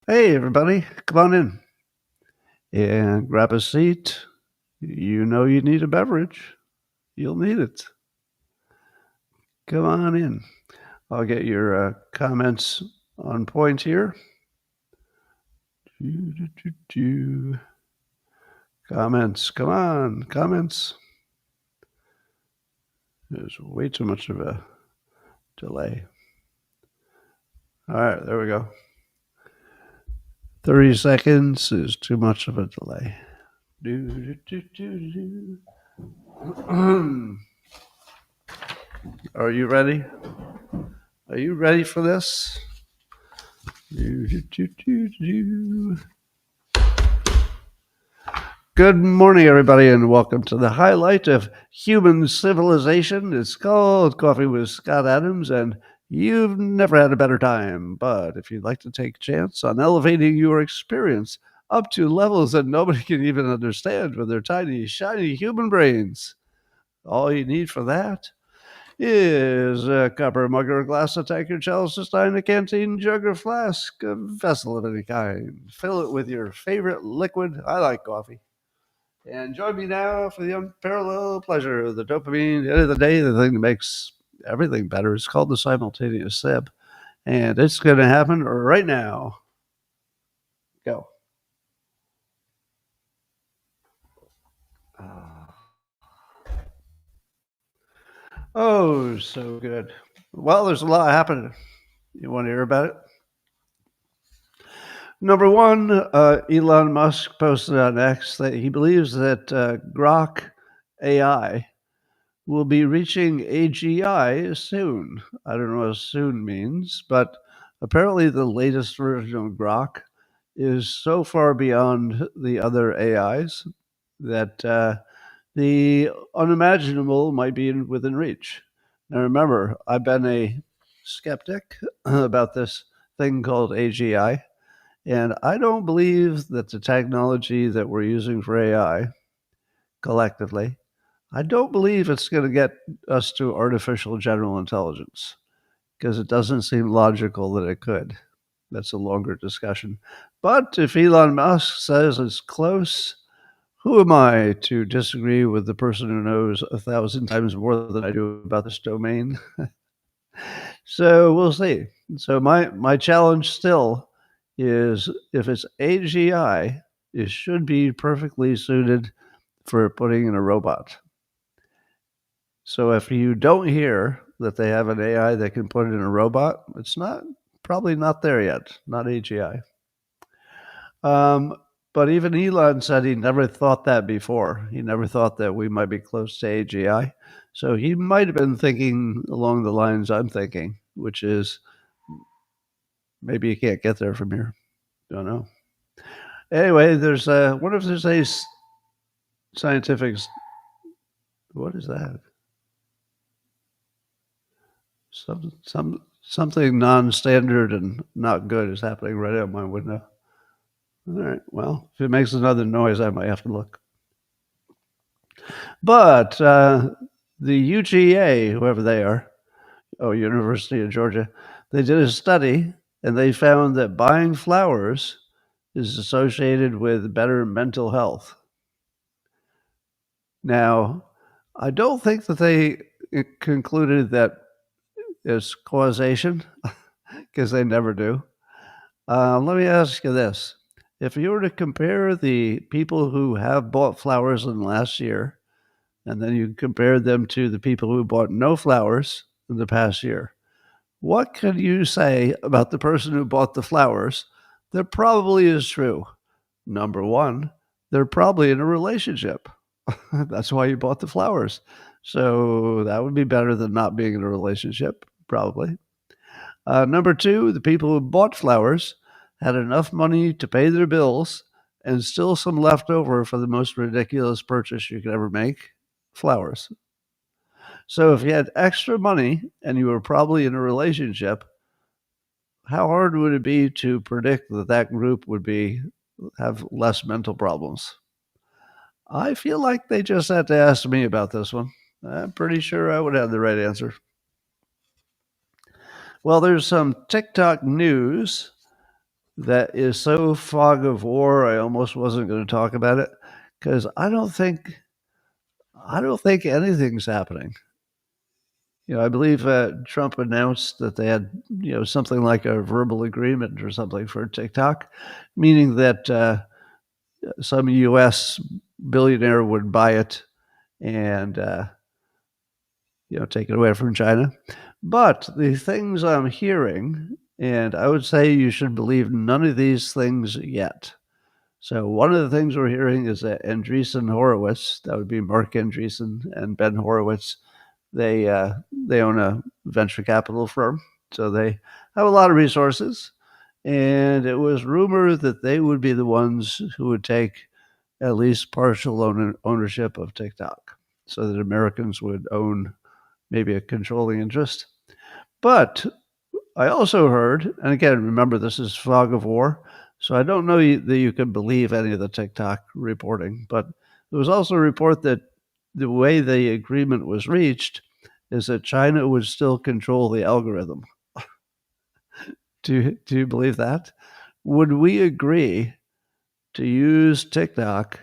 Hey, everybody, come on in and grab a seat. You know you need a beverage. You'll need it. Come on in. I'll get your comments on point here. Comments, come on, comments. There's way too much of a delay. All right, there we go. 30 seconds is too much of a delay. Are you ready? Are you ready for this? Good morning, everybody, and welcome to the highlight of human civilization. It's called Coffee with Scott Adams, and you've never had a better time. But if you'd like to take a chance on elevating your experience up to levels that nobody can even understand with their tiny, shiny human brains, all you need for that is a copper mug or a glass, a tankard, chalice, a stein, a canteen, jug or flask, a vessel of any kind. Fill it with your favorite liquid. I like coffee. And join me now for the unparalleled pleasure of the dopamine. At the end of the day, the thing that makes everything better is called the simultaneous sip. And it's going to happen right now. Go. Oh, so good. Well, there's a lot happening. You want to hear about it? Number one, Elon Musk posted on X that he believes that Grok AI will be reaching AGI soon. I don't know what soon means, but apparently the latest version of Grok is so far beyond the other AIs that the unimaginable might be within reach. Now, remember, I've been a skeptic about this thing called AGI, and I don't believe that the technology that we're using for AI collectively, I don't believe it's going to get us to artificial general intelligence because it doesn't seem logical that it could. That's a longer discussion. But if Elon Musk says it's close, who am I to disagree with the person who knows 1,000 times more than I do about this domain? So we'll see. So my challenge still is if it's AGI, it should be perfectly suited for putting in a robot. So if you don't hear that they have an AI that can put it in a robot, it's probably not there yet, not AGI. But even Elon said he never thought that before. He never thought that we might be close to AGI. So he might have been thinking along the lines I'm thinking, which is maybe you can't get there from here. Don't know. Anyway, there's what if there's a scientific? What is that? Something non-standard and not good is happening right out my window. All right. Well, if it makes another noise, I might have to look. But the UGA, whoever they are, University of Georgia, they did a study and they found that buying flowers is associated with better mental health. Now, I don't think that they concluded that it's causation because they never do. Let me ask you this. If you were to compare the people who have bought flowers in the last year, and then you compare them to the people who bought no flowers in the past year, what can you say about the person who bought the flowers that probably is true? Number one, they're probably in a relationship. That's why you bought the flowers. So that would be better than not being in a relationship, probably. Number two, the people who bought flowers had enough money to pay their bills and still some left over for the most ridiculous purchase you could ever make, flowers. So if you had extra money and you were probably in a relationship, how hard would it be to predict that that group would have less mental problems? I feel like they just had to ask me about this one. I'm pretty sure I would have the right answer. Well, there's some TikTok news that is so fog of war, I almost wasn't going to talk about it because I don't think anything's happening. I believe Trump announced that they had, something like a verbal agreement or something for TikTok, meaning that some U.S. billionaire would buy it and take it away from China. But the things I'm hearing, and I would say you should believe none of these things yet. So one of the things we're hearing is that Andreessen Horowitz, that would be Mark Andreessen and Ben Horowitz, they own a venture capital firm, so they have a lot of resources. And it was rumored that they would be the ones who would take at least partial ownership of TikTok, so that Americans would own maybe a controlling interest. But I also heard, and again, remember this is fog of war, so I don't know that you can believe any of the TikTok reporting, but there was also a report that the way the agreement was reached is that China would still control the algorithm. Do you believe that? Would we agree to use TikTok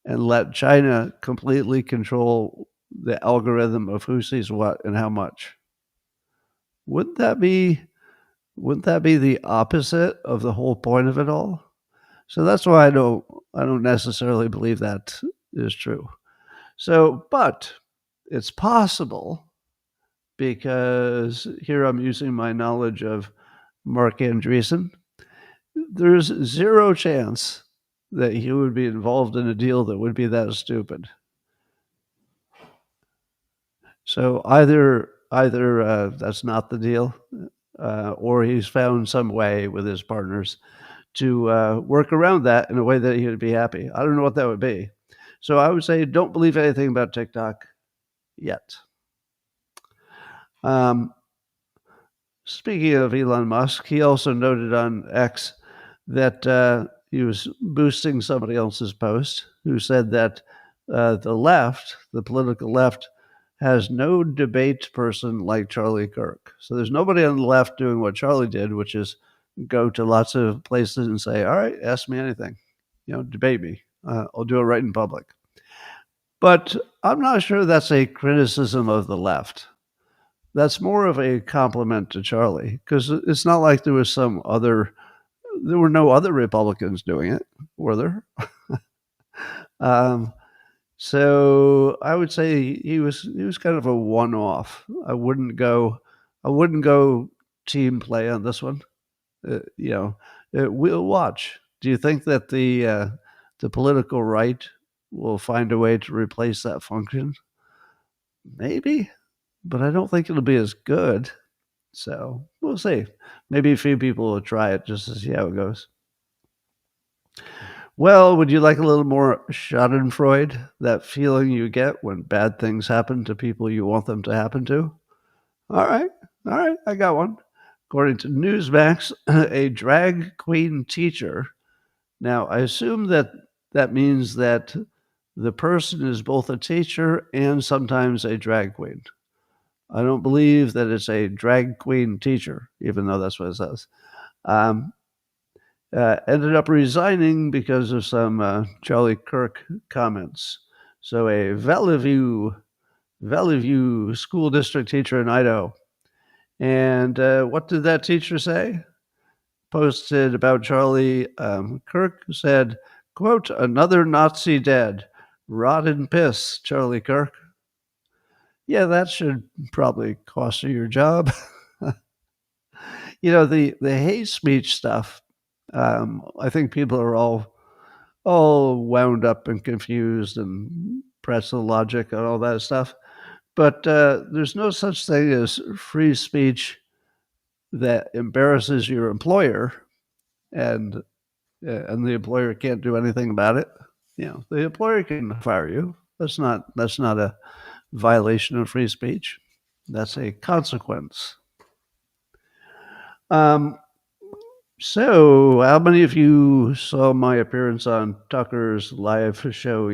and let China completely control the algorithm of who sees what and how much? Wouldn't that be the opposite of the whole point of it all? So that's why I don't necessarily believe that is true. So, but it's possible because here I'm using my knowledge of Mark Andreessen. There's zero chance that he would be involved in a deal that would be that stupid. So either that's not the deal, or he's found some way with his partners to work around that in a way that he would be happy. I don't know what that would be. So I would say don't believe anything about TikTok yet. Speaking of Elon Musk, he also noted on X that he was boosting somebody else's post who said that the left, the political left, has no debate person like Charlie Kirk. So there's nobody on the left doing what Charlie did, which is go to lots of places and say, all right, ask me anything, debate me. I'll do it right in public. But I'm not sure that's a criticism of the left. That's more of a compliment to Charlie, because it's not like there were no other Republicans doing it, were there? So I would say he was kind of a one-off. I wouldn't go team play on this one. We'll watch. Do you think that the political right will find a way to replace that function? Maybe, but I don't think it'll be as good. So we'll see. Maybe a few people will try it just to see how it goes. Well, would you like a little more Schadenfreude? That feeling you get when bad things happen to people you want them to happen to? All right. I got one. According to Newsmax, a drag queen teacher. Now, I assume that means that the person is both a teacher and sometimes a drag queen. I don't believe that it's a drag queen teacher, even though that's what it says. Ended up resigning because of some Charlie Kirk comments. So a Valley View school district teacher in Idaho. And what did that teacher say? Posted about Charlie Kirk, said, quote, another Nazi dead. Rot in piss, Charlie Kirk. Yeah, that should probably cost you your job. The hate speech stuff, I think people are all wound up and confused and pretzel logic and all that stuff. But there's no such thing as free speech that embarrasses your employer, and the employer can't do anything about it. The employer can fire you. That's not a violation of free speech. That's a consequence. So, how many of you saw my appearance on Tucker's live show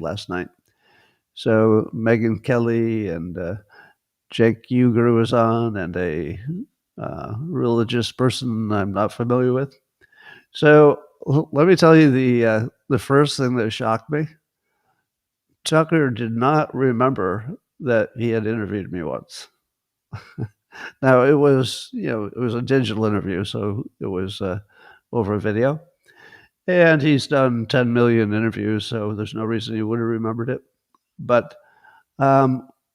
last night? So, Megyn Kelly and Cenk Uygur was on, and a religious person I'm not familiar with. So let me tell you the first thing that shocked me. Tucker did not remember that he had interviewed me once. Now it was, it was a digital interview, so it was over video, and he's done 10 million interviews, so there's no reason he would have remembered it. But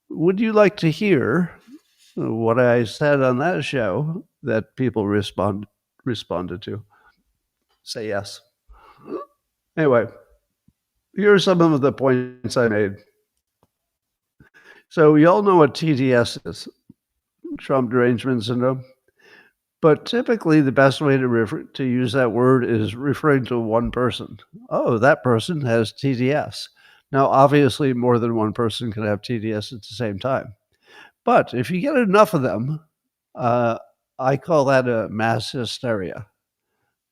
would you like to hear what I said on that show that people responded to? Say yes. Anyway, here are some of the points I made. So you all know what TDS is, Trump derangement syndrome. But typically, the best way to use that word is referring to one person. Oh, that person has TDS. Now, obviously, more than one person can have TDS at the same time. But if you get enough of them, I call that a mass hysteria.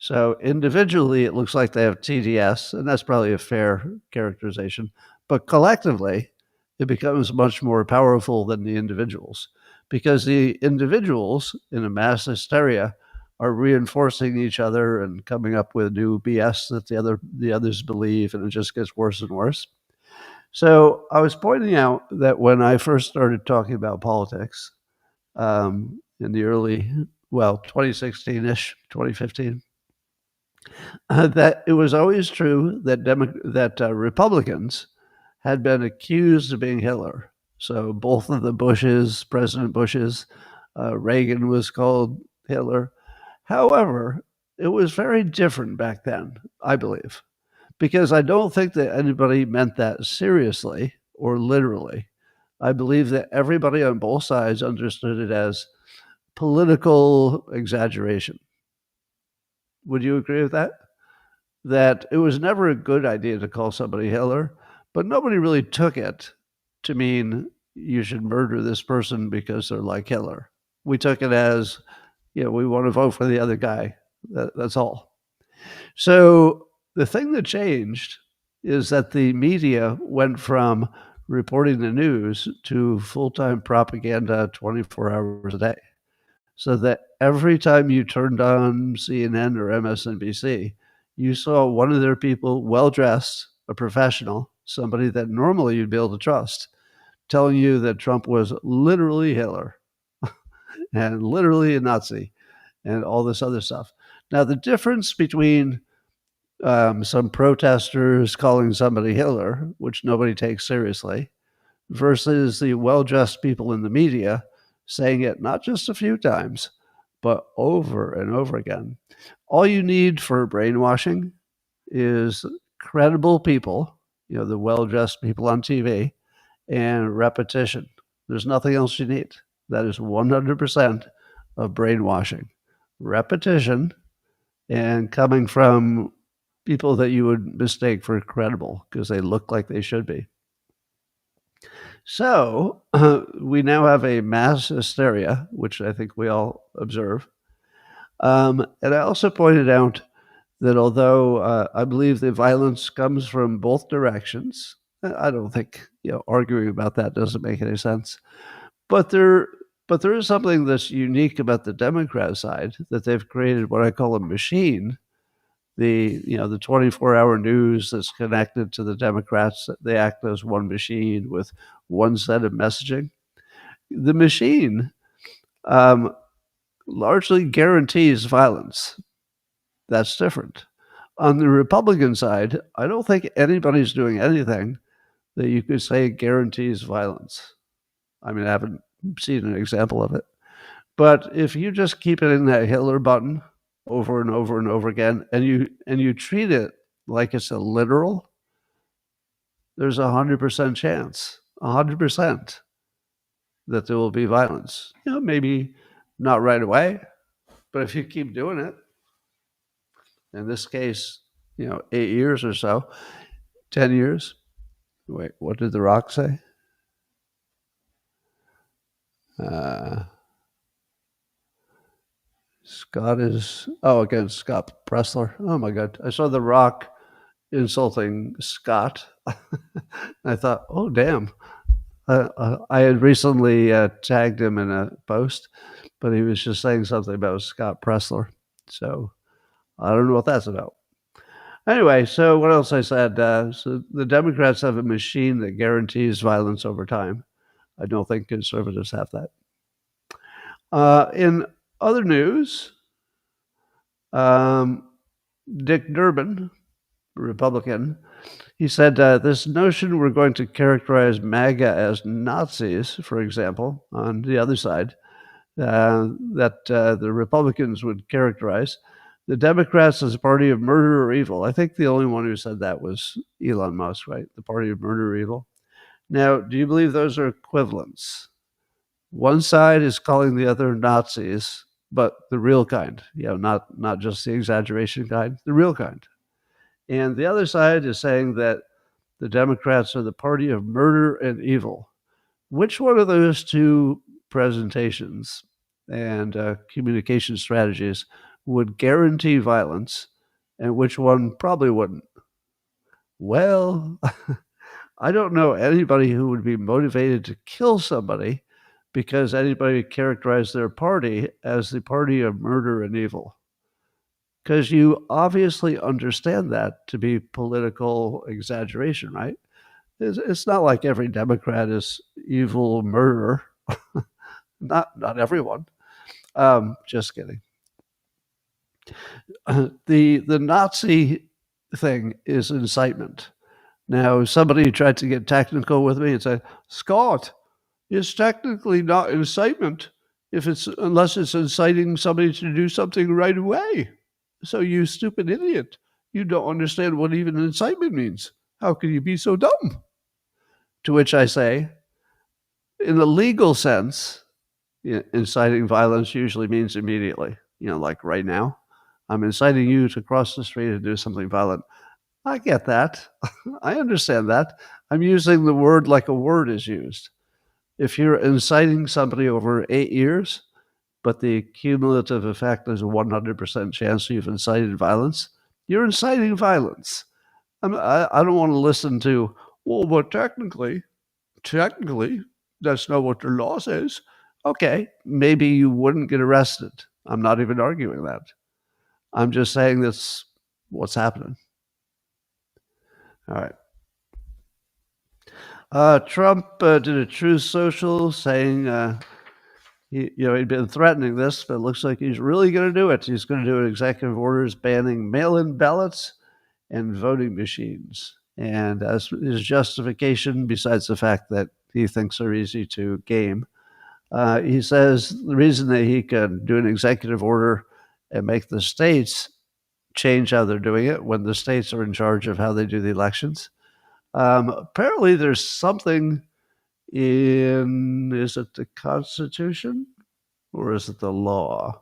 So individually, it looks like they have TDS, and that's probably a fair characterization. But collectively, it becomes much more powerful than the individuals, because the individuals in a mass hysteria are reinforcing each other and coming up with new BS that the others believe, and it just gets worse and worse. So I was pointing out that when I first started talking about politics in the early, 2016-ish, 2015, that it was always true that Republicans had been accused of being Hitler. So both of the Bushes, President Bushes, Reagan was called Hitler. However, it was very different back then, I believe, because I don't think that anybody meant that seriously or literally. I believe that everybody on both sides understood it as political exaggeration. Would you agree with that? That it was never a good idea to call somebody Hitler, but nobody really took it to mean you should murder this person because they're like Hitler. We took it as, we want to vote for the other guy. That's all. So the thing that changed is that the media went from reporting the news to full-time propaganda 24 hours a day. So that every time you turned on CNN or MSNBC, you saw one of their people, well-dressed, a professional, somebody that normally you'd be able to trust, telling you that Trump was literally Hitler and literally a Nazi and all this other stuff. Now, the difference between some protesters calling somebody Hitler, which nobody takes seriously, versus the well-dressed people in the media saying it not just a few times, but over and over again. All you need for brainwashing is credible people, the well-dressed people on TV, and repetition. There's nothing else you need. That is 100% of brainwashing. Repetition and coming from people that you would mistake for credible because they look like they should be. So we now have a mass hysteria, which I think we all observe. And I also pointed out that although I believe the violence comes from both directions, I don't think arguing about that doesn't make any sense. But there is something that's unique about the Democrat side, that they've created what I call a machine. The 24-hour news that's connected to the Democrats. They act as one machine with one set of messaging. The machine largely guarantees violence. That's different. On the Republican side, I don't think anybody's doing anything that you could say guarantees violence. I mean, I haven't seen an example of it. But if you just keep hitting that Hitler button over and over and over again, and you treat it like it's a literal, there's 100% chance, 100% that there will be violence. Maybe not right away, but if you keep doing it, in this case, 8 years or so, 10 years. Wait, what did The Rock say? Against Scott Pressler. Oh my God. I saw The Rock insulting Scott. I thought, oh, damn. I had recently tagged him in a post, but he was just saying something about Scott Pressler. So I don't know what that's about. Anyway, so what else I said? So the Democrats have a machine that guarantees violence over time. I don't think conservatives have that. In other news, Dick Durbin, Republican, he said this notion we're going to characterize MAGA as Nazis, for example, on the other side, that the Republicans would characterize the Democrats as a party of murder or evil. I think the only one who said that was Elon Musk, right? The party of murder or evil. Now, do you believe those are equivalents? One side is calling the other Nazis, but the real kind, not just the exaggeration kind, the real kind. And the other side is saying that the Democrats are the party of murder and evil. Which one of those two presentations and communication strategies would guarantee violence, and which one probably wouldn't? Well, I don't know anybody who would be motivated to kill somebody because anybody characterized their party as the party of murder and evil. Because you obviously understand that to be political exaggeration, right? It's not like every Democrat is evil murderer. Not everyone. Just kidding. The Nazi thing is incitement. Now, somebody tried to get technical with me and said, Scott, it's technically not incitement unless it's inciting somebody to do something right away. So you stupid idiot, you don't understand what even incitement means. How can you be so dumb? To which I say, in the legal sense, inciting violence usually means immediately. Like right now, I'm inciting you to cross the street and do something violent. I get that. I understand that. I'm using the word like a word is used. If you're inciting somebody over 8 years, but the cumulative effect is a 100% chance you've incited violence, you're inciting violence. I don't want to listen to, well, but technically, that's not what the law says. Okay, maybe you wouldn't get arrested. I'm not even arguing that. I'm just saying that's what's happening. All right. Trump did a Truth Social saying he'd been threatening this, but it looks like he's really going to do it. He's going to do an executive orders banning mail-in ballots and voting machines. And as his justification, besides the fact that he thinks they're easy to game, he says the reason that he can do an executive order and make the states change how they're doing it when the states are in charge of how they do the elections. Apparently, there's something is it the Constitution or is it the law?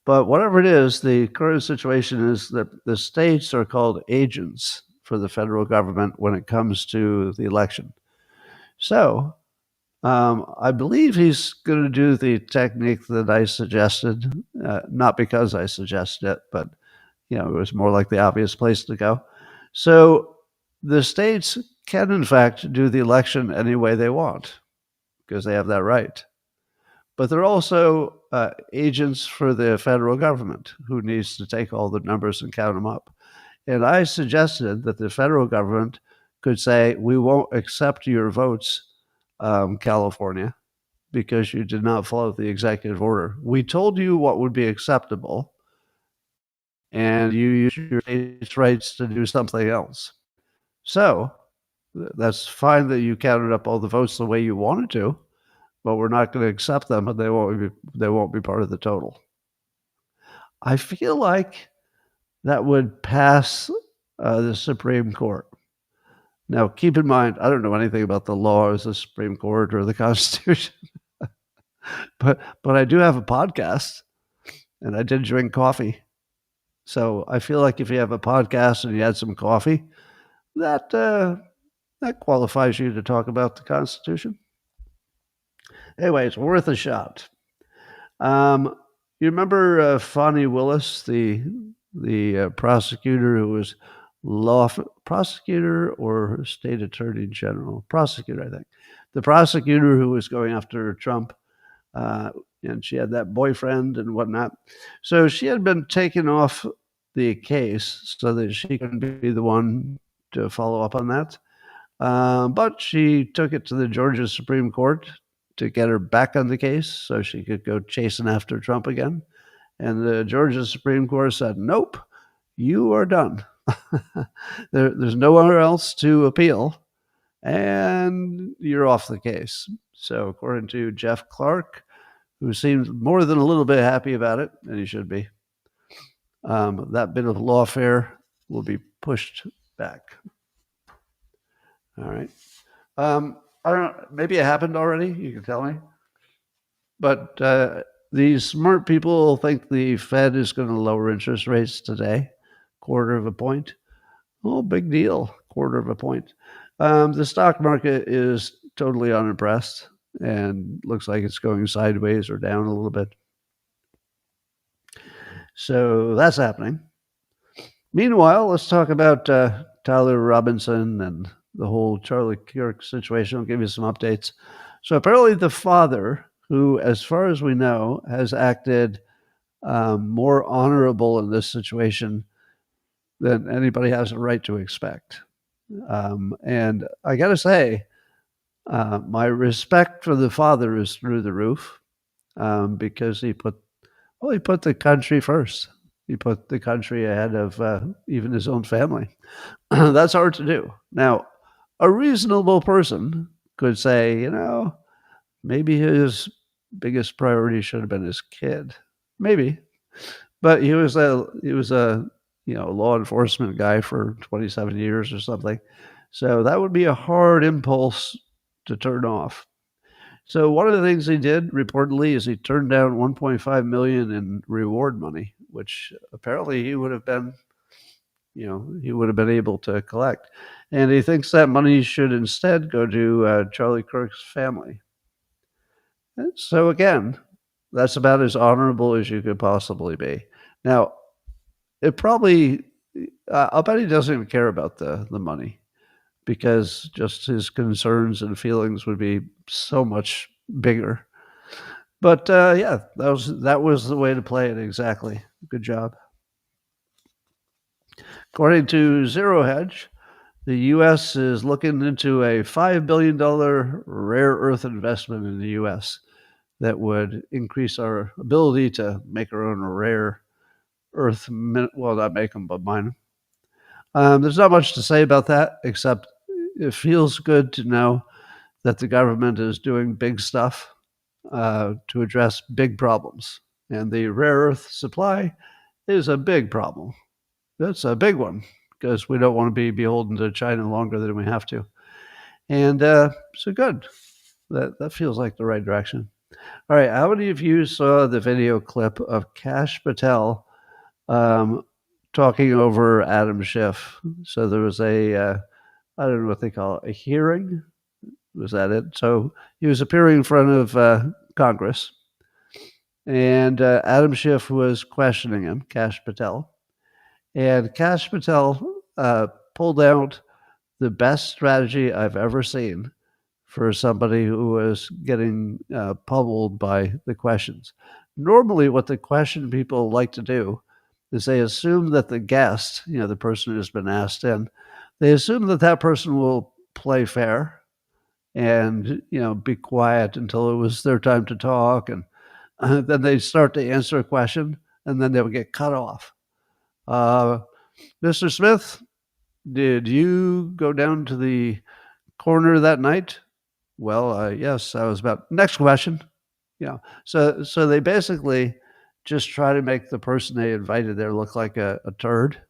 But whatever it is, the current situation is that the states are called agents for the federal government when it comes to the election. So I believe he's going to do the technique that I suggested, not because I suggested it, but it was more like the obvious place to go. So the states can, in fact, do the election any way they want because they have that right. But they're also agents for the federal government who needs to take all the numbers and count them up. And I suggested that the federal government could say, we won't accept your votes, California, because you did not follow the executive order. We told you what would be acceptable, and you used your state's rights to do something else. So that's fine that you counted up all the votes the way you wanted to, but we're not going to accept them, and they won't be part of the total. I feel like that would pass the Supreme Court. Now, keep in mind, I don't know anything about the laws, the Supreme Court, or the Constitution, but I do have a podcast, and I did drink coffee. So I feel like if you have a podcast and you had some coffee, that qualifies you to talk about the Constitution. Anyway, it's worth a shot. You remember Fani Willis, the prosecutor who was prosecutor or state attorney general? Prosecutor, I think. The prosecutor who was going after Trump, and she had that boyfriend and whatnot. So she had been taken off the case so that she can be the one to follow up on that. But she took it to the Georgia Supreme Court to get her back on the case so she could go chasing after Trump again. And the Georgia Supreme Court said, nope, you are done. There's nowhere else to appeal, and you're off the case. So according to Jeff Clark, who seems more than a little bit happy about it, and he should be, that bit of lawfare will be pushed back. All right. I don't know, maybe it happened already. You can tell me. But these smart people think the Fed is going to lower interest rates today, 1/4 point. Oh, big deal, 1/4 point. The stock market is totally unimpressed and looks like it's going sideways or down a little bit. So that's happening. Meanwhile, let's talk about Tyler Robinson and the whole Charlie Kirk situation. I'll give you some updates. So apparently the father, who, as far as we know, has acted more honorable in this situation than anybody has a right to expect. And I got to say, my respect for the father is through the roof because he put the country first. He put the country ahead of even his own family. That's hard to do. Now, a reasonable person could say, maybe his biggest priority should have been his kid. Maybe. But he was a law enforcement guy for 27 years or something. So that would be a hard impulse to turn off. So one of the things he did reportedly is he turned down $1.5 million in reward money, which apparently he would have been able to collect. And he thinks that money should instead go to Charlie Kirk's family. And so again, that's about as honorable as you could possibly be. Now, I'll bet he doesn't even care about the money, because just his concerns and feelings would be so much bigger. But yeah, that was the way to play it exactly. Good job. According to Zero Hedge, the U.S. is looking into a $5 billion rare earth investment in the U.S. that would increase our ability to make our own rare earth, well, not make them, but mine them. There's not much to say about that, except it feels good to know that the government is doing big stuff to address big problems. And the rare earth supply is a big problem. That's a big one, because we don't want to be beholden to China longer than we have to. And so good. That feels like the right direction. All right, how many of you saw the video clip of Kash Patel talking over Adam Schiff? So there was I don't know what they call it, a hearing? Was that it? So he was appearing in front of Congress, and Adam Schiff was questioning him, Kash Patel. And Kash Patel pulled out the best strategy I've ever seen for somebody who was getting pummeled by the questions. Normally, what the question people like to do is they assume that the guest, the person who's been asked in, they assume that that person will play fair and, be quiet until it was their time to talk. And then they start to answer a question, and then they would get cut off. Mr. Smith, did you go down to the corner that night? Well, yes, I was about. Next question. So they basically just try to make the person they invited there look like a turd.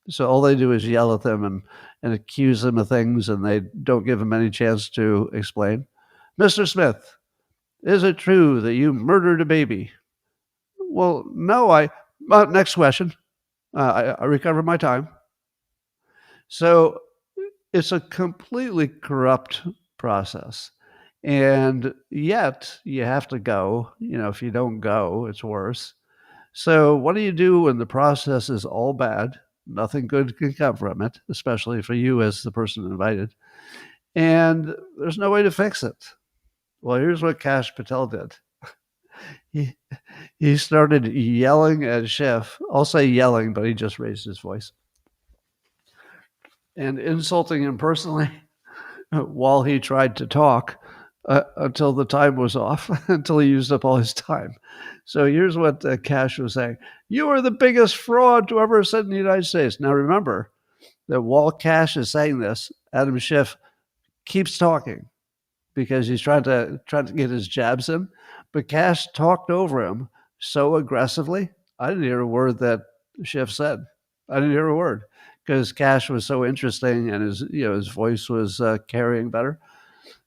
So all they do is yell at them and accuse them of things, and they don't give them any chance to explain. Mr. Smith, is it true that you murdered a baby? Well, no, next question. I recovered my time. So it's a completely corrupt process. And yet you have to go. If you don't go, it's worse. So what do you do when the process is all bad? Nothing good can come from it, especially for you as the person invited. And there's no way to fix it. Well, here's what Kash Patel did. he, he started yelling at Schiff. I'll say yelling, but he just raised his voice. And insulting him personally while he tried to talk until the time was off, until he used up all his time. So here's what Kash was saying. You are the biggest fraud to ever sit in the United States. Now remember that while Kash is saying this, Adam Schiff keeps talking because he's trying to get his jabs in. But Kash talked over him so aggressively, I didn't hear a word that Schiff said. I didn't hear a word because Kash was so interesting and his voice was carrying better.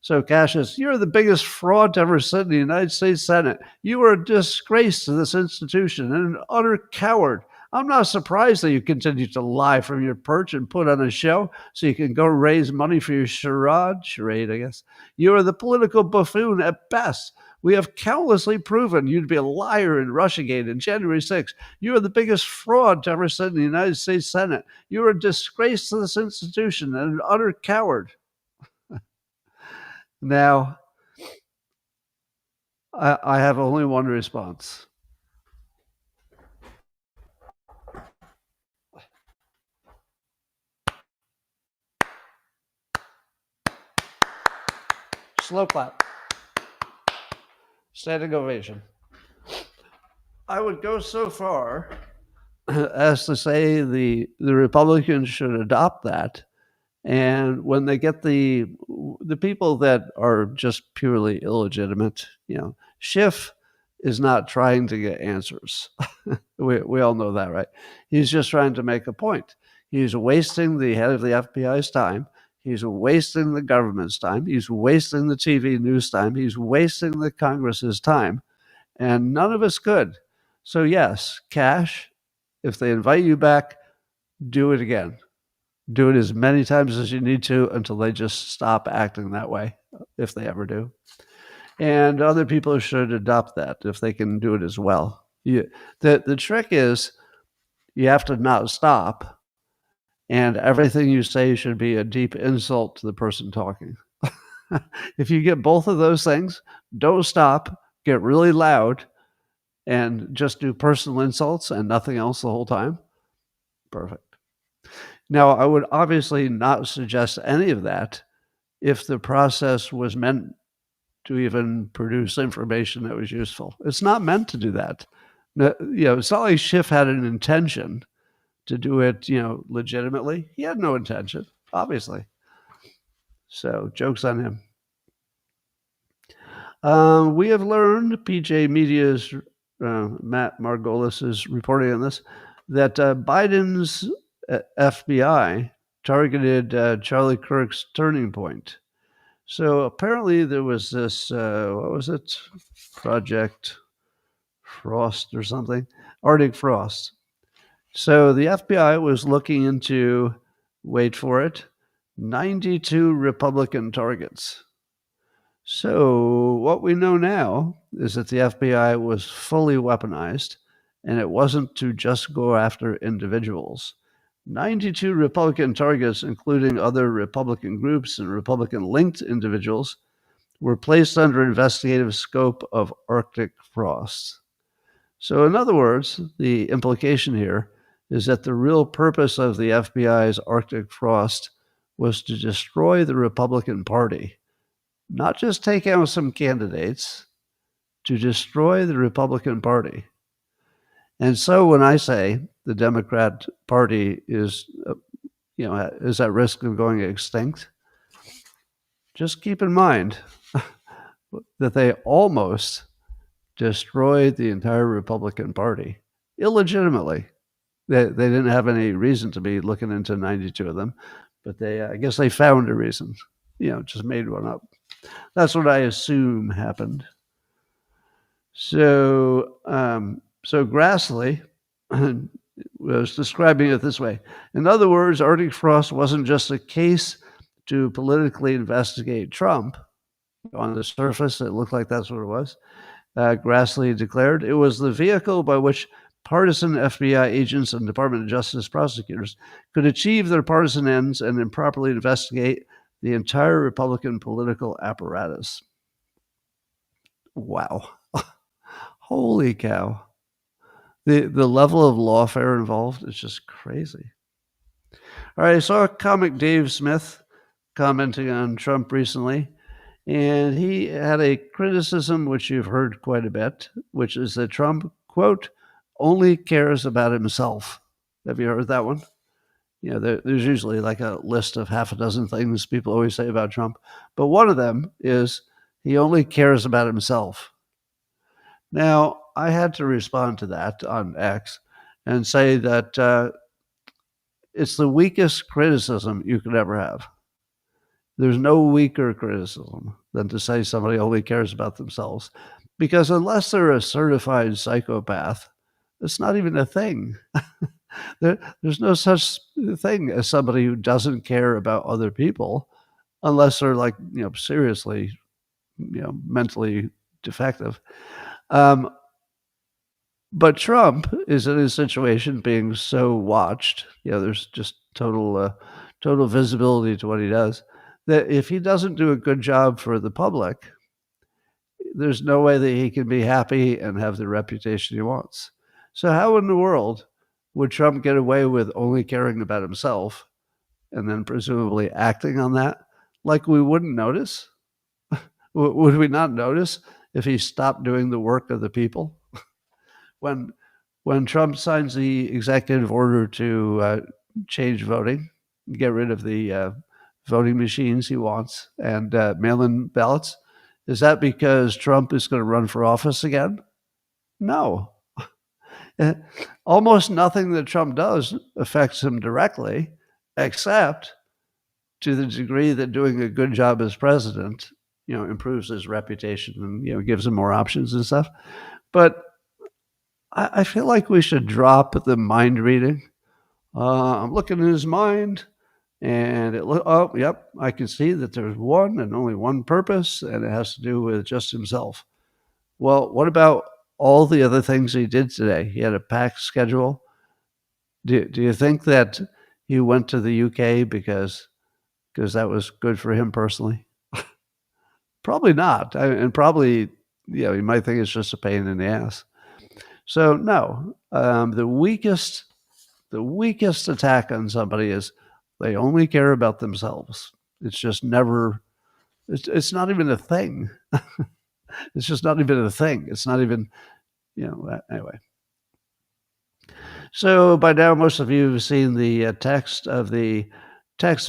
So Kash says, you're the biggest fraud to ever sit in the United States Senate. You are a disgrace to this institution and an utter coward. I'm not surprised that you continue to lie from your perch and put on a show so you can go raise money for your charade, I guess. You are the political buffoon at best. We have countlessly proven you to be a liar in Russiagate and January 6th. You are the biggest fraud to ever sit in the United States Senate. You are a disgrace to this institution and an utter coward. Now, I have only one response. Slow clap. Standing ovation. I would go so far as to say the Republicans should adopt that. And when they get the people that are just purely illegitimate, Schiff is not trying to get answers. we all know that, right? He's just trying to make a point. He's wasting the head of the FBI's time. He's wasting the government's time. He's wasting the TV news time. He's wasting the Congress's time. And none of it's good. So yes, Kash, if they invite you back, do it again. Do it as many times as you need to until they just stop acting that way, if they ever do. And other people should adopt that if they can do it as well. The trick is you have to not stop, and everything you say should be a deep insult to the person talking. If you get both of those things, don't stop, get really loud, and just do personal insults and nothing else the whole time. Perfect. Now, I would obviously not suggest any of that if the process was meant to even produce information that was useful. It's not meant to do that. It's not like Schiff had an intention to do it, legitimately. He had no intention, obviously. So, joke's on him. We have learned, PJ Media's Matt Margolis is reporting on this, that Biden's FBI targeted Charlie Kirk's Turning Point. So apparently there was this, what was it? Project Frost or something? Arctic Frost. So the FBI was looking into, wait for it, 92 Republican targets. So what we know now is that the FBI was fully weaponized, and it wasn't to just go after individuals. 92 Republican targets, including other Republican groups and Republican-linked individuals, were placed under investigative scope of Arctic Frost. So in other words, the implication here is that the real purpose of the FBI's Arctic Frost was to destroy the Republican Party, not just take out some candidates, to destroy the Republican Party. And so when I say the Democrat Party is at risk of going extinct, just keep in mind that they almost destroyed the entire Republican Party illegitimately. They didn't have any reason to be looking into 92 of them, but I guess they found a reason, just made one up. That's what I assume happened. So Grassley was describing it this way. In other words, Arctic Frost wasn't just a case to politically investigate Trump. On the surface, it looked like that's what it was. Grassley declared it was the vehicle by which partisan FBI agents and Department of Justice prosecutors could achieve their partisan ends and improperly investigate the entire Republican political apparatus. Wow. Holy cow. The level of lawfare involved is just crazy. All right, I saw comic Dave Smith commenting on Trump recently, and he had a criticism which you've heard quite a bit, which is that Trump, quote, only cares about himself. Have you heard that one? There's usually like a list of half a dozen things people always say about Trump, but one of them is he only cares about himself. Now, I had to respond to that on X and say that it's the weakest criticism you could ever have. There's no weaker criticism than to say somebody only cares about themselves, because unless they're a certified psychopath, it's not even a thing. There's no such thing as somebody who doesn't care about other people, unless they're like, seriously, mentally defective. But Trump is in a situation being so watched. There's just total visibility to what he does, that if he doesn't do a good job for the public, there's no way that he can be happy and have the reputation he wants. So how in the world would Trump get away with only caring about himself and then presumably acting on that like we wouldn't notice? Would we not notice if he stopped doing the work of the people? When Trump signs the executive order to change voting, get rid of the voting machines he wants and mail-in ballots, is that because Trump is going to run for office again? No. Almost nothing that Trump does affects him directly, except to the degree that doing a good job as president, improves his reputation and, gives him more options and stuff. But I feel like we should drop the mind reading. I'm looking in his mind, and yep, I can see that there's one and only one purpose, and it has to do with just himself. Well, what about all the other things he did today? He had a packed schedule. Do you think that he went to the UK because that was good for him personally? Probably not. And probably, he might think it's just a pain in the ass. So no, the weakest attack on somebody is they only care about themselves. It's just never. It's not even a thing. It's just not even a thing. It's not even, anyway. So by now, most of you have seen the text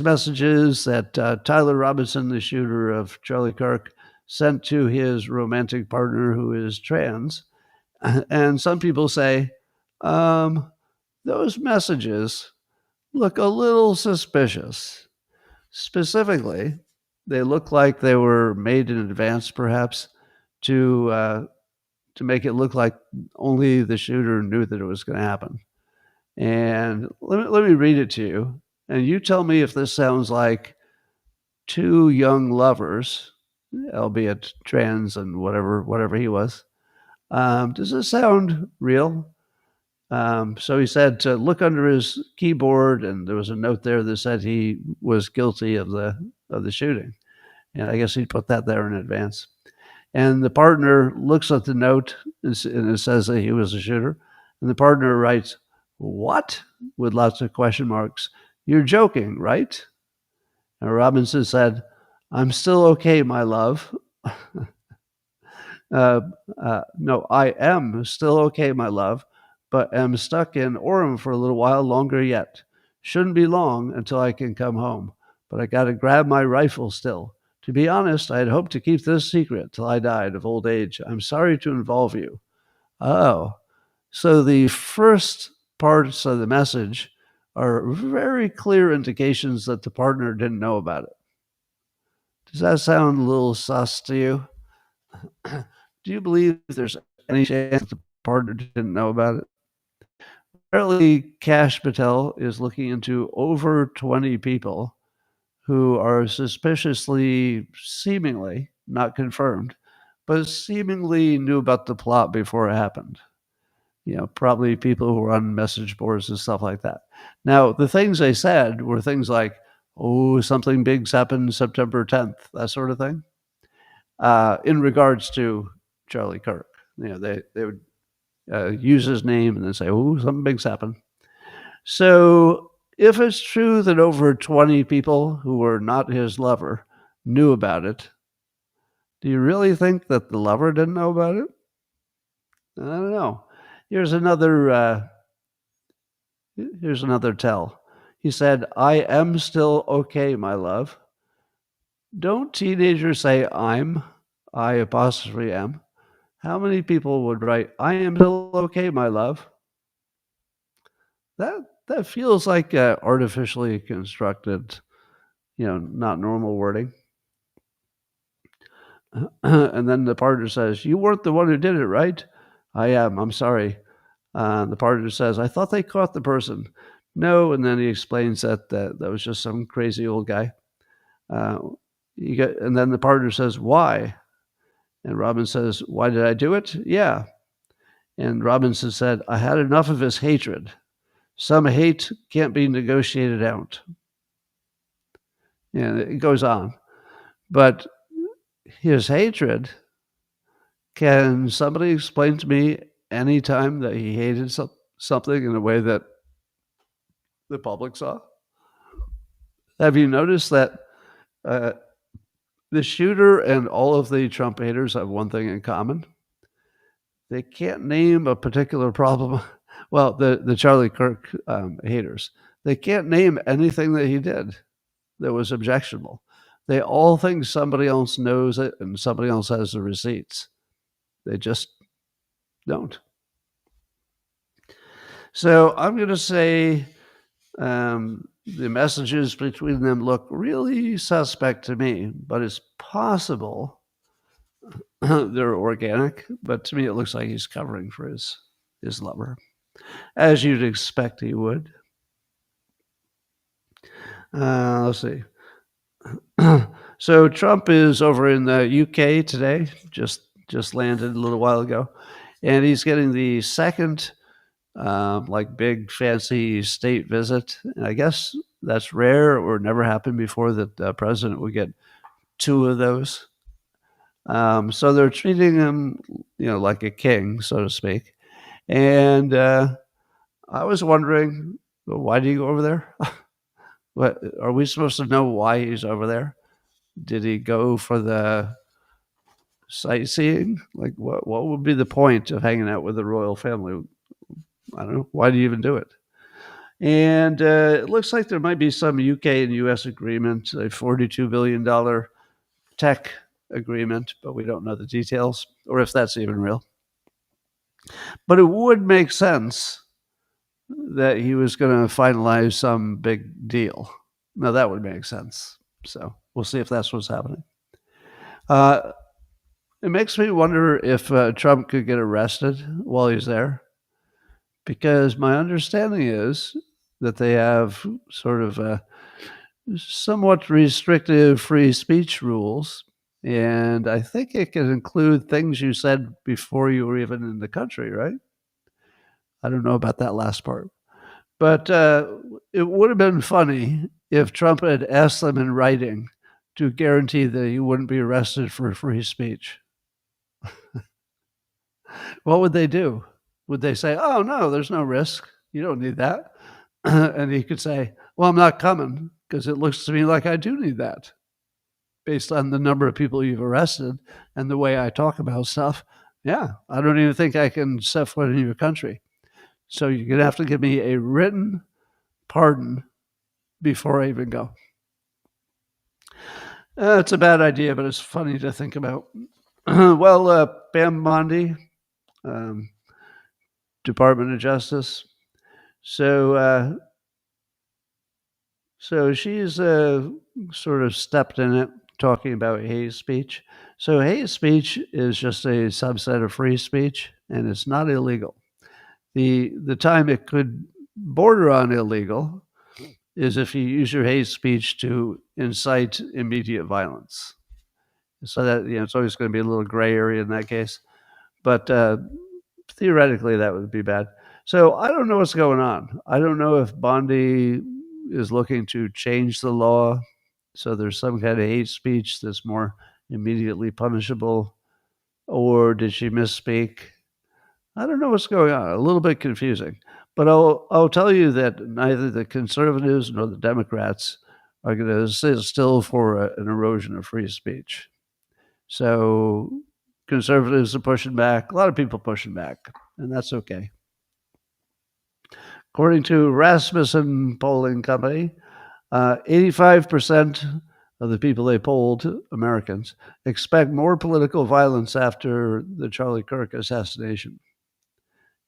messages that Tyler Robinson, the shooter of Charlie Kirk, sent to his romantic partner who is trans. And some people say, those messages look a little suspicious. Specifically, they look like they were made in advance, perhaps, to make it look like only the shooter knew that it was going to happen. And let me read it to you, and you tell me if this sounds like two young lovers, albeit trans and whatever he was. Does this sound real? So he said to look under his keyboard, and there was a note there that said he was guilty of the shooting. And I guess he put that there in advance. And the partner looks at the note, and it says that he was a shooter. And the partner writes, "What?" with lots of question marks. "You're joking, right?" And Robinson said, "I'm still okay, my love." No, I am still okay, my love, but am stuck in Orem for a little while longer yet. Shouldn't be long until I can come home, but I got to grab my rifle still. To be honest, I had hoped to keep this secret till I died of old age. I'm sorry to involve you. Oh, so the first parts of the message are very clear indications that the partner didn't know about it. Does that sound a little sus to you? Do you believe there's any chance that the partner didn't know about it? Apparently, Kash Patel is looking into over 20 people who are suspiciously, seemingly, not confirmed, but seemingly knew about the plot before it happened. Probably people who run message boards and stuff like that. Now, the things they said were things like, "Oh, something big's happened September 10th," that sort of thing, in regards to Charlie Kirk. They would use his name and then say, "Oh, something big's happened." So, if it's true that over 20 people who were not his lover knew about it, do you really think that the lover didn't know about it? I don't know. Here's another. Here's another tell. He said, "I am still okay, my love." Don't teenagers say "I'm"? I apostrophe M. How many people would write, "I am still okay, my love"? That feels like artificially constructed, not normal wording. And then the partner says, "You weren't the one who did it, right?" "I am. I'm sorry." The partner says, "I thought they caught the person." "No," and then he explains that was just some crazy old guy. Uh, and then the partner says, "Why?" And Robin says, "Why did I do it?" "Yeah." And Robinson said, "I had enough of his hatred. Some hate can't be negotiated out." And it goes on. But his hatred, can somebody explain to me any time that he hated something in a way that the public saw? Have you noticed that uh, the shooter and all of the Trump haters have one thing in common? They can't name a particular problem. Well, the Charlie Kirk haters, they can't name anything that he did that was objectionable. They all think somebody else knows it and somebody else has the receipts. They just don't. So I'm going to say the messages between them look really suspect to me, but it's possible they're organic. But to me, it looks like he's covering for his lover, as you'd expect he would. Let's see. So Trump is over in the UK today, just landed a little while ago, and he's getting the second big fancy state visit. And I guess that's rare or never happened before that the president would get two of those. So they're treating him, like a king, so to speak. And I was wondering, well, why do you go over there? What are we supposed to know why he's over there? Did he go for the sightseeing? Like, what would be the point of hanging out with the royal family? I don't know. Why do you even do it? And it looks like there might be some UK and US agreement, a $42 billion tech agreement, but we don't know the details or if that's even real. But it would make sense that he was going to finalize some big deal. Now, that would make sense. So we'll see if that's what's happening. It makes me wonder if Trump could get arrested while he's there, because my understanding is that they have sort of somewhat restrictive free speech rules. And I think it can include things you said before you were even in the country, right? I don't know about that last part. But it would have been funny if Trump had asked them in writing to guarantee that he wouldn't be arrested for free speech. What would they do? Would they say, "Oh, no, there's no risk. You don't need that"? And he could say, "Well, I'm not coming because it looks to me like I do need that based on the number of people you've arrested and the way I talk about stuff. Yeah, I don't even think I can set foot in your country. So you're going to have to give me a written pardon before I even go." It's a bad idea, but it's funny to think about. Well, Pam Bondi, Department of Justice. So she's sort of stepped in it, talking about hate speech. So hate speech is just a subset of free speech, and it's not illegal. The time it could border on illegal is if you use your hate speech to incite immediate violence. So that it's always going to be a little gray area in that case, but theoretically that would be bad. So I don't know what's going on. I don't know if Bondi is looking to change the law so there's some kind of hate speech that's more immediately punishable. or did she misspeak? I don't know what's going on. A little bit confusing. But I'll tell you that neither the conservatives nor the Democrats are going to sit still for an erosion of free speech. So conservatives are pushing back. A lot of people pushing back, and that's okay. According to Rasmussen Polling Company, 85% of the people they polled, Americans, expect more political violence after the Charlie Kirk assassination.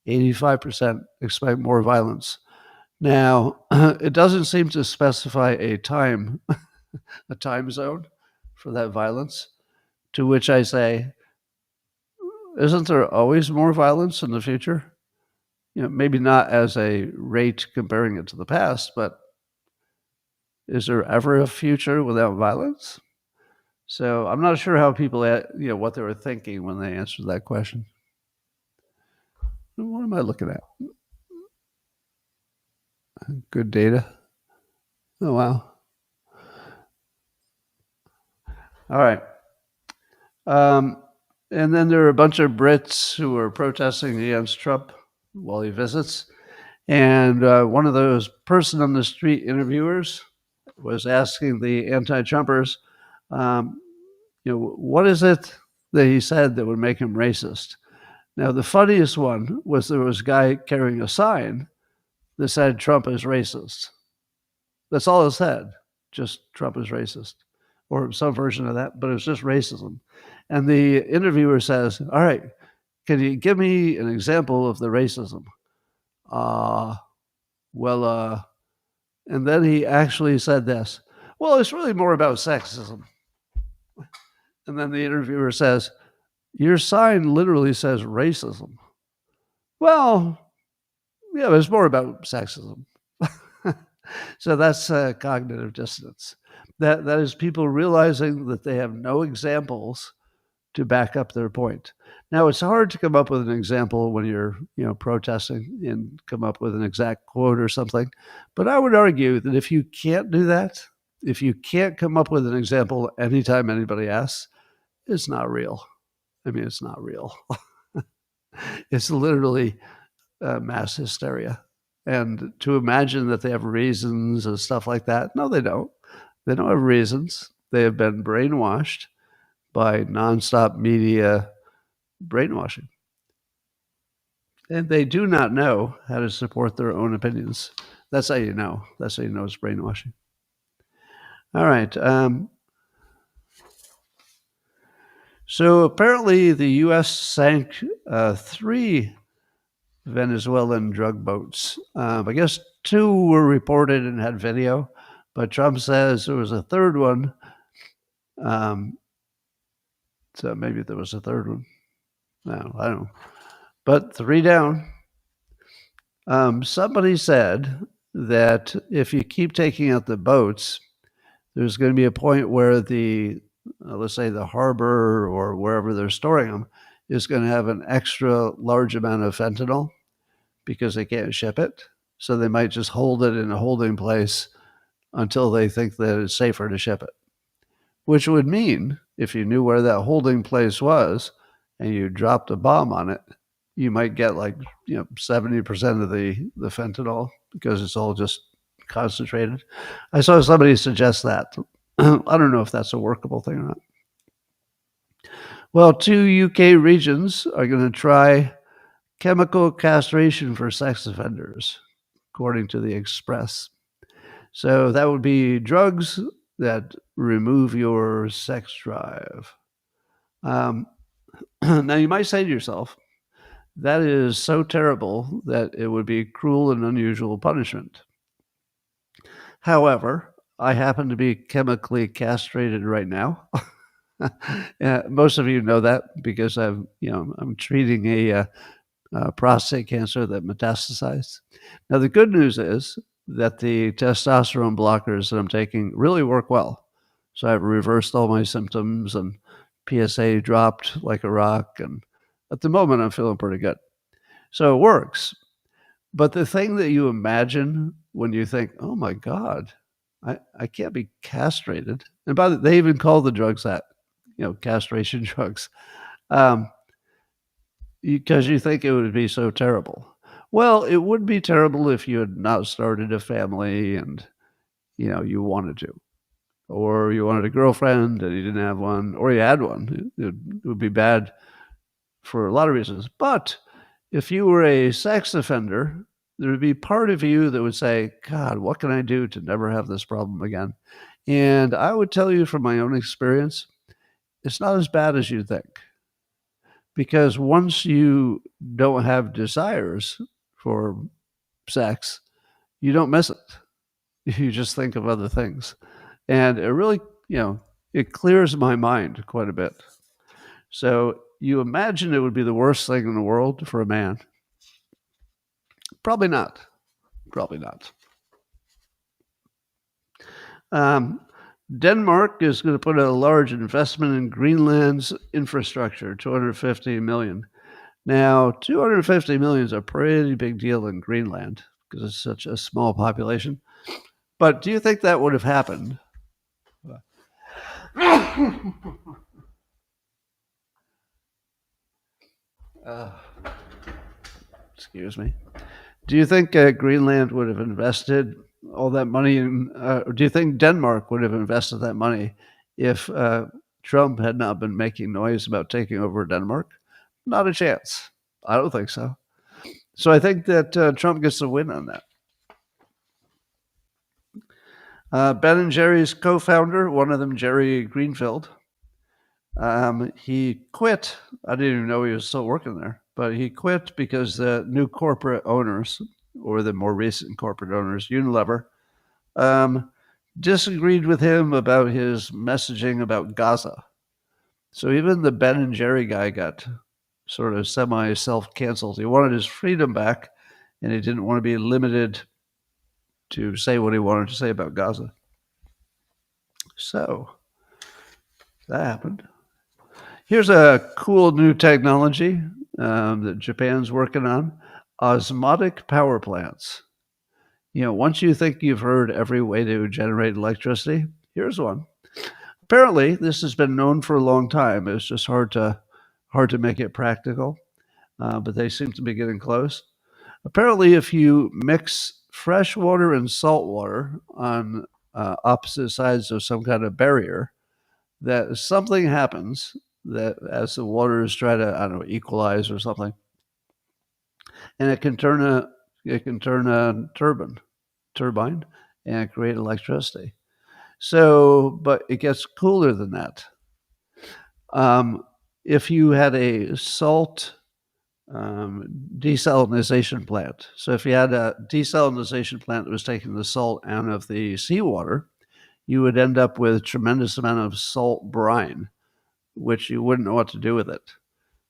85% expect more violence. Now, it doesn't seem to specify a time zone for that violence, to which I say, isn't there always more violence in the future? Maybe not as a rate comparing it to the past, but is there ever a future without violence? So I'm not sure how people, what they were thinking when they answered that question. What am I looking at? Good data. Oh, wow. All right. And then there are a bunch of Brits who are protesting against Trump while he visits. And one of those person on the street interviewers was asking the anti-Trumpers, what is it that he said that would make him racist? Now, the funniest one was there was a guy carrying a sign that said Trump is racist. That's all it said, just Trump is racist, or some version of that, but it's just racism. And the interviewer says, all right, can you give me an example of the racism? And then he actually said this, well, it's really more about sexism. And then the interviewer says, your sign literally says racism. Well, yeah, but it's more about sexism. So that's cognitive dissonance. That is people realizing that they have no examples to back up their point. Now, it's hard to come up with an example when you're, protesting and come up with an exact quote or something. But I would argue that if you can't do that, if you can't come up with an example anytime anybody asks, it's not real. I mean, it's not real. It's literally mass hysteria. And to imagine that they have reasons and stuff like that, no, they don't. They don't have reasons. They have been brainwashed by nonstop media brainwashing. And they do not know how to support their own opinions. That's how you know. That's how you know it's brainwashing. All right. So apparently the U.S. sank 3 Venezuelan drug boats. I guess 2 were reported and had video, but Trump says there was a third one. So maybe there was a third one. No, I don't know. But 3 down. Somebody said that if you keep taking out the boats, there's going to be a point where let's say the harbor or wherever they're storing them is going to have an extra large amount of fentanyl because they can't ship it. So they might just hold it in a holding place until they think that it's safer to ship it. Which would mean if you knew where that holding place was and you dropped a bomb on it, you might get 70% of the fentanyl because it's all just concentrated. I saw somebody suggest that. I don't know if that's a workable thing or not. Well, 2 UK regions are going to try chemical castration for sex offenders, according to the Express. So that would be drugs that remove your sex drive. Now, you might say to yourself, that is so terrible that it would be cruel and unusual punishment. However, I happen to be chemically castrated right now. Most of you know that because I'm treating a prostate cancer that metastasized. Now, the good news is that the testosterone blockers that I'm taking really work well. So I've reversed all my symptoms and PSA dropped like a rock. And at the moment, I'm feeling pretty good. So it works. But the thing that you imagine when you think, oh my God, I can't be castrated. And by the way, they even call the drugs that, castration drugs. um, because you think it would be so terrible. Well, it would be terrible if you had not started a family and you wanted to, or you wanted a girlfriend and you didn't have one, or you had one. It would be bad for a lot of reasons. But if you were a sex offender, there would be part of you that would say, God, what can I do to never have this problem again? And I would tell you from my own experience, it's not as bad as you think. Because once you don't have desires for sex, you don't miss it. You just think of other things. And it really, it clears my mind quite a bit. So you imagine it would be the worst thing in the world for a man. Probably not. Probably not. Denmark is going to put a large investment in Greenland's infrastructure, 250 million. Now, 250 million is a pretty big deal in Greenland because it's such a small population. But do you think that would have happened? Excuse me. Do you think Greenland would have invested all that money in, do you think Denmark would have invested that money if Trump had not been making noise about taking over Denmark? Not a chance. I don't think so. So I think that Trump gets a win on that. Ben and Jerry's co-founder, one of them, Jerry Greenfield, he quit. I didn't even know he was still working there, but he quit because the new corporate owners, or the more recent corporate owners, Unilever, disagreed with him about his messaging about Gaza. So even the Ben and Jerry guy got sort of semi-self-canceled. He wanted his freedom back, and he didn't want to be limited to say what he wanted to say about Gaza. So that happened. Here's a cool new technology that Japan's working on: osmotic power plants. Once you think you've heard every way to generate electricity, here's one. Apparently, this has been known for a long time. It's just hard to make it practical, but they seem to be getting close. Apparently, if you mix fresh water and salt water on opposite sides of some kind of barrier, that something happens that as the waters try to, I don't know, equalize or something, and it can turn a turbine and create electricity. So, but it gets cooler than that. If you had a salt desalination plant, so if you had a desalination plant that was taking the salt out of the seawater, you would end up with a tremendous amount of salt brine, which you wouldn't know what to do with it.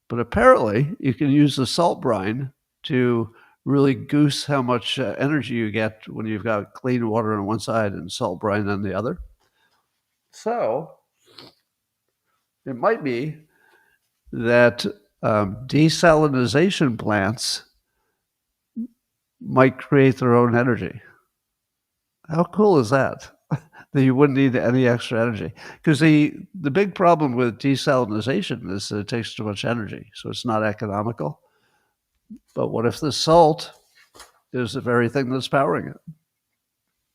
But apparently, you can use the salt brine to really goose how much energy you get when you've got clean water on one side and salt brine on the other. So it might be that desalination plants might create their own energy. How cool is that? That you wouldn't need any extra energy. Because the big problem with desalination is that it takes too much energy, so it's not economical. But what if the salt is the very thing that's powering it?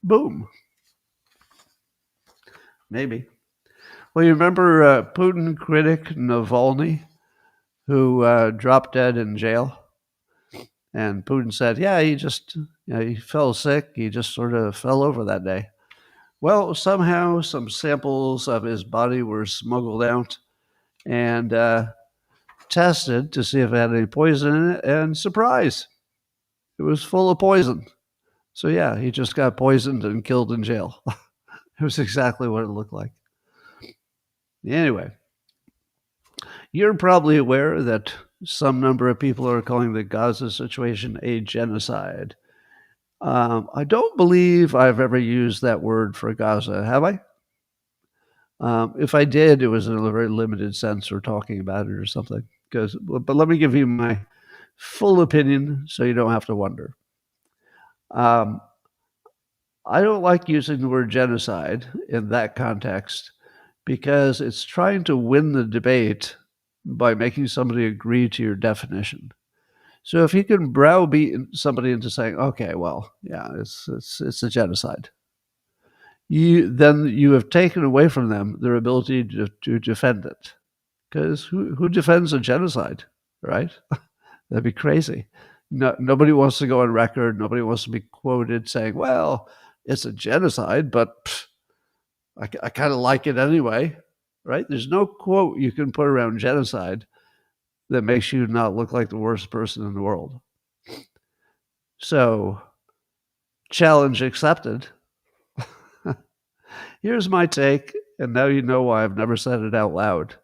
Boom. Maybe. Well, you remember Putin critic Navalny, who dropped dead in jail? And Putin said, yeah, he fell sick. He just sort of fell over that day. Well, somehow some samples of his body were smuggled out and tested to see if it had any poison in it. And surprise, it was full of poison. So yeah, he just got poisoned and killed in jail. It was exactly what it looked like. Anyway, you're probably aware that some number of people are calling the Gaza situation a genocide. I don't believe I've ever used that word for Gaza, have I? If I did, it was in a very limited sense or talking about it or something. But let me give you my full opinion so you don't have to wonder. I don't like using the word genocide in that context because it's trying to win the debate by making somebody agree to your definition. So if you can browbeat somebody into saying, okay, well, yeah, it's a genocide, then you have taken away from them their ability to defend it. Because who defends a genocide, right? That'd be crazy. Nobody wants to go on record. Nobody wants to be quoted saying, well, it's a genocide, but I kind of like it anyway, right? There's no quote you can put around genocide that makes you not look like the worst person in the world. So, challenge accepted. Here's my take, and now you know why I've never said it out loud.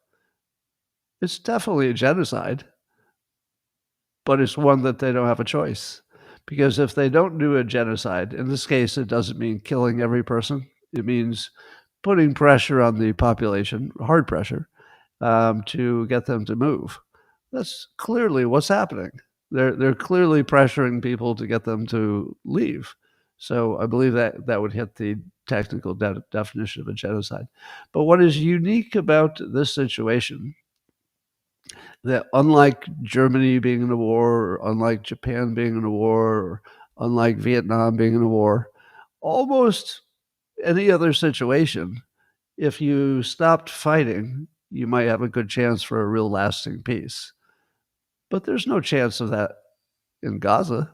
It's definitely a genocide, but it's one that they don't have a choice. Because if they don't do a genocide, in this case, it doesn't mean killing every person. It means putting pressure on the population, hard pressure, to get them to move. That's clearly what's happening. They're clearly pressuring people to get them to leave. So I believe that would hit the technical definition of a genocide. But what is unique about this situation, that unlike Germany being in a war, or unlike Japan being in a war, or unlike Vietnam being in a war, almost any other situation, if you stopped fighting, you might have a good chance for a real lasting peace. But there's no chance of that in Gaza.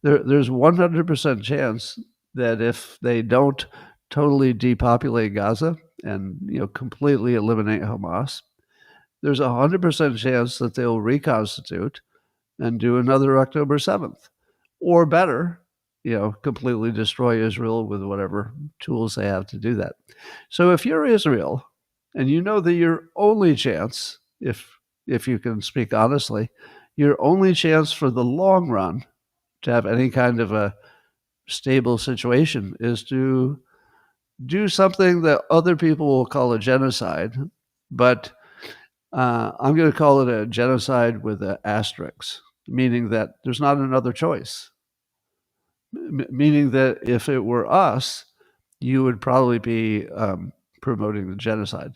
There's 100% chance that if they don't totally depopulate Gaza and completely eliminate Hamas, there's 100% chance that they'll reconstitute and do another October 7th, or better, completely destroy Israel with whatever tools they have to do that. So if you're Israel and you know that your only chance, if you can speak honestly, your only chance for the long run to have any kind of a stable situation is to do something that other people will call a genocide, but I'm going to call it a genocide with an asterisk, meaning that there's not another choice. Meaning that if it were us, you would probably be promoting the genocide,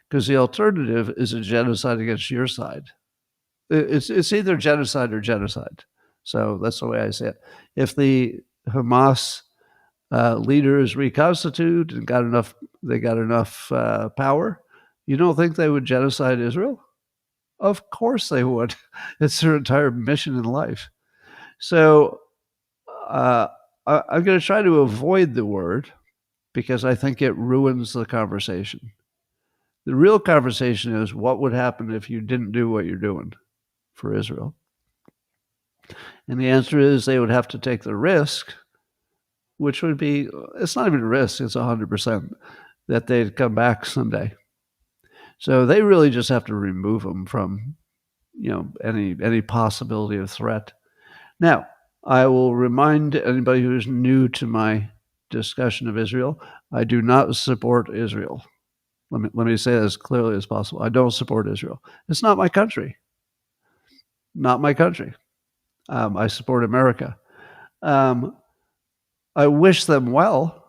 because the alternative is a genocide against your side. It's either genocide or genocide. So that's the way I say it. If the Hamas leaders reconstitute and got enough power, you don't think they would genocide Israel? Of course they would. It's their entire mission in life. So I'm going to try to avoid the word, because I think it ruins the conversation. The real conversation is what would happen if you didn't do what you're doing for Israel. And the answer is they would have to take the risk, which would be, it's not even a risk, it's 100%, that they'd come back someday. So they really just have to remove them from, any possibility of threat. Now, I will remind anybody who's new to my discussion of Israel, I do not support Israel. Let me say that as clearly as possible. I don't support Israel. It's not my country. Not my country. I support America. I wish them well,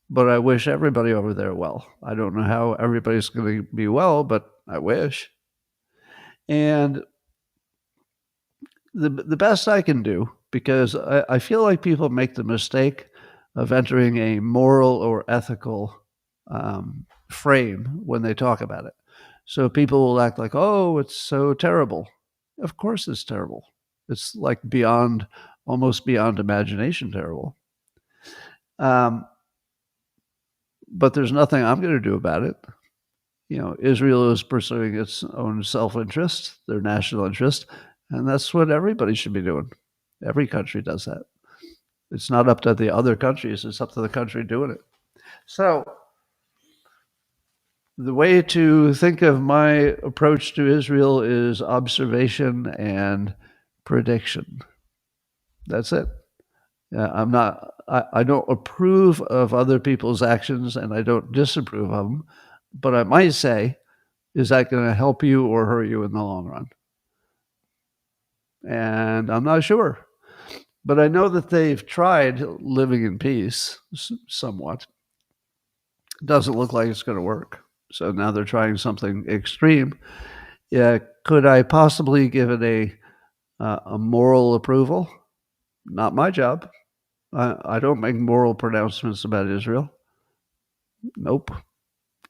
but I wish everybody over there well. I don't know how everybody's going to be well, but I wish. And the best I can do, because I feel like people make the mistake of entering a moral or ethical frame when they talk about it. So people will act like, oh, it's so terrible. Of course it's terrible. It's like almost beyond imagination terrible. But there's nothing I'm going to do about it. Israel is pursuing its own self-interest, their national interest, and that's what everybody should be doing. Every country does that. It's not up to the other countries, it's up to the country doing it. So the way to think of my approach to Israel is observation and prediction. That's it. I don't approve of other people's actions, and I don't disapprove of them, but I might say, is that going to help you or hurt you in the long run? And I'm not sure. But I know that they've tried living in peace somewhat. It doesn't look like it's going to work. So now they're trying something extreme. Yeah, could I possibly give it a moral approval? Not my job. I don't make moral pronouncements about Israel. Nope.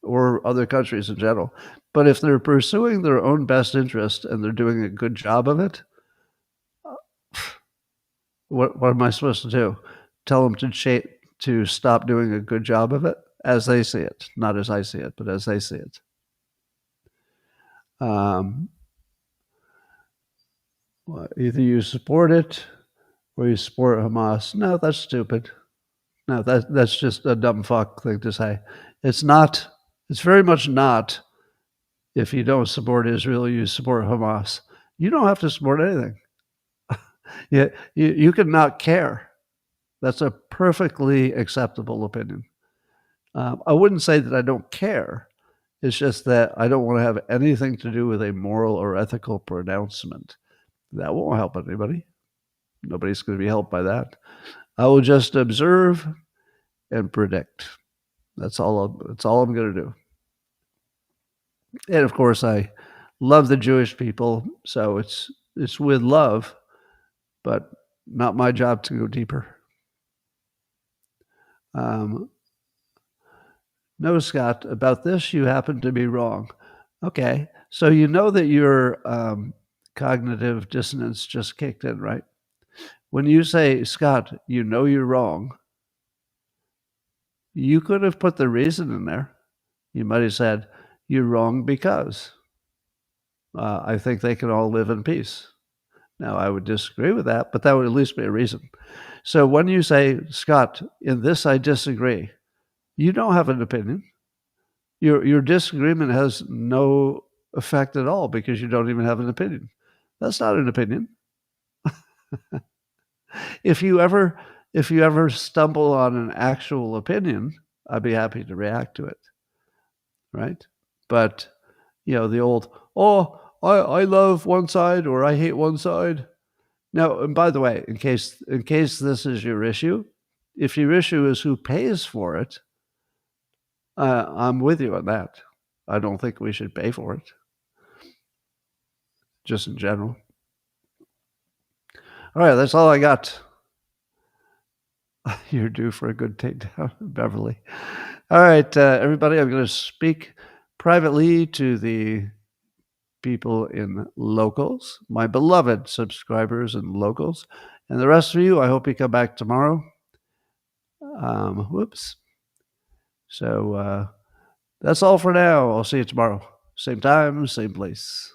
Or other countries in general. But if they're pursuing their own best interest and they're doing a good job of it, what am I supposed to do? Tell them to stop doing a good job of it as they see it, not as I see it, but as they see it. Either you support it or you support Hamas. No, that's stupid. No, that's just a dumb fuck thing to say. It's not. It's very much not. If you don't support Israel, you support Hamas. You don't have to support anything. You can not care. That's a perfectly acceptable opinion. I wouldn't say that I don't care. It's just that I don't want to have anything to do with a moral or ethical pronouncement. That won't help anybody. Nobody's going to be helped by that. I will just observe and predict. That's all I'm going to do. And of course, I love the Jewish people, so it's with love, but not my job to go deeper. No, Scott, about this, you happen to be wrong. Okay, so you know that your cognitive dissonance just kicked in, right? When you say, Scott, you know you're wrong, you could have put the reason in there. You might have said, you're wrong because I think they can all live in peace. Now, I would disagree with that, but that would at least be a reason. So when you say, Scott, in this I disagree, you don't have an opinion. Your disagreement has no effect at all because you don't even have an opinion. That's not an opinion. If you ever stumble on an actual opinion, I'd be happy to react to it, right? But the old, oh, I love one side or I hate one side. Now, and by the way, in case this is your issue, if your issue is who pays for it, I'm with you on that. I don't think we should pay for it, just in general. All right, that's all I got. You're due for a good takedown, Beverly. All right, everybody, I'm going to speak privately to the people in locals, my beloved subscribers in locals. And the rest of you, I hope you come back tomorrow. Whoops. So that's all for now. I'll see you tomorrow. Same time, same place.